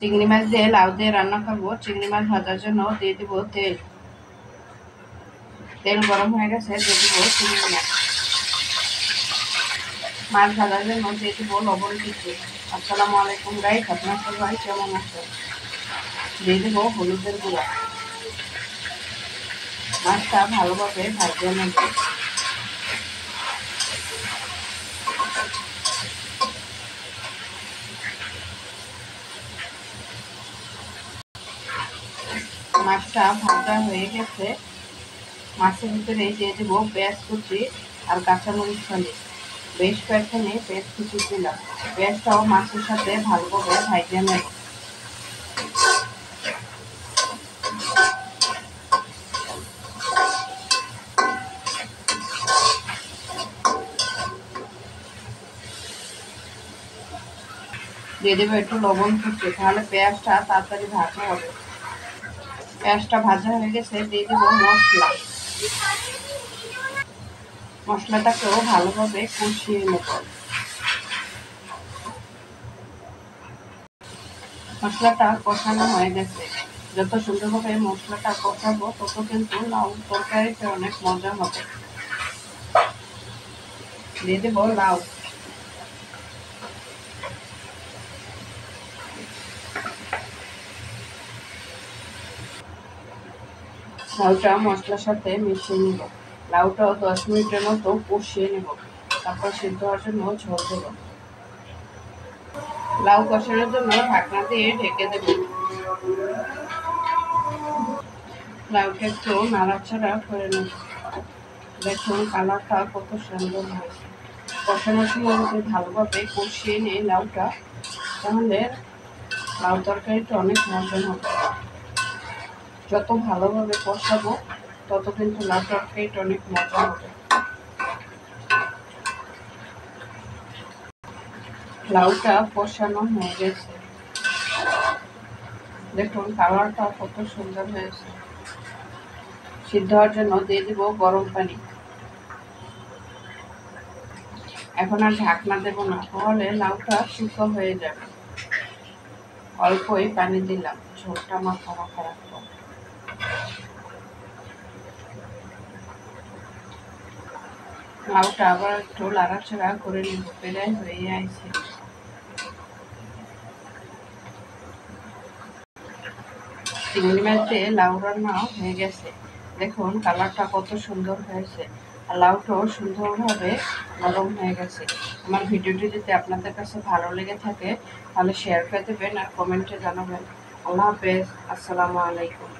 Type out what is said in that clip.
চিংড়ি মাছ দিয়ে লাউ দিয়ে রান্না করবো। চিংড়ি মাছ ভাজার জন্য দিয়ে দিব তেল। তেল গরম হয়ে গেছে, দিয়ে দিব চিংড়ি মাছ। মাছ ভাজার জন্য দিয়ে দিব লবণ কিছু। আসসালামু আলাইকুম গাইস, আপনার সবাই কেমন আছেন? দিয়ে দিব হলুদের গুঁড়া। মাছটা ভালোভাবে ভাজিয়ে নেব। মাছটা ভাজা হয়ে গেছে, মাছের ভিতরে দিয়ে দেব পেঁয়াজ কুচি আর কাঁচামরিচ ফালি। বেশ কয়েকখানি পেঁয়াজ কুচি দিলাম। পেঁয়াজটাও মাছের সাথে ভালোভাবে ভাজে নেব। দিয়ে দেবো একটু লবণ কুচি, তাহলে পেঁয়াজটা তাড়াতাড়ি ভাজা হবে। পেঁয়াজটা ভাজা হয়ে গেছে, দিয়ে দেবো মশলা। মশলাটাকেও ভালোভাবে কষিয়ে নেব। মশলাটা কষানো হয়ে গেছে। যত সুন্দরভাবে মশলাটা কষাবো তত কিন্তু লাউ তরকারিতে অনেক মজা হবে। দিয়ে দেবো লাউ। লাউটা মশলার সাথে মিশিয়ে নিব। লাউটাও 10 মিনিটের মতো কষিয়ে নেব, তারপর সিদ্ধ হওয়ার জন্য ঝোল দেব। লাউ কষানোর জন্য ঢাকনা দিয়ে ঢেকে দেব। লাউটা একটু নাড়াচাড়া করে নেব। দেখুন কালারটা কত সুন্দর হয়েছে। কষানোর সময় যদি ভালোভাবে কষিয়ে নিই লাউটা, তাহলে লাউ তরকারিটা অনেক মজা হবে। যত ভালোভাবে কষাবো তত কিন্তু লাউ তরকারিটা অনেক মজা হবে। লাউটা কষানো হয়ে গেছে, দেখুন কালারটা কত সুন্দর হয়েছে। সিদ্ধ হওয়ার জন্য দিয়ে দিব গরম পানি। এখন আর ঢাকনা দেব না, তাহলে লাউটা শুকনো হয়ে যাবে। অল্পই পানি দিলাম, ঝোলটা মাখা মাখা রাখবো। লাউটা আবার একটু লাড়াচাড়া করে নিব, প্রায় হয়ে আসছে। চিংড়ি মাছ দিয়ে লাউ রান্না হয়ে গেছে। দেখুন কালারটা কত সুন্দর হয়েছে, আর লাউটাও সুন্দরভাবে নরম হয়ে গেছে। আমার ভিডিওটি যদি আপনাদের কাছে ভালো লেগে থাকে তাহলে শেয়ার করে দেবেন আর কমেন্টে জানাবেন। আল্লাহ হাফেজ, আসসালামু আলাইকুম।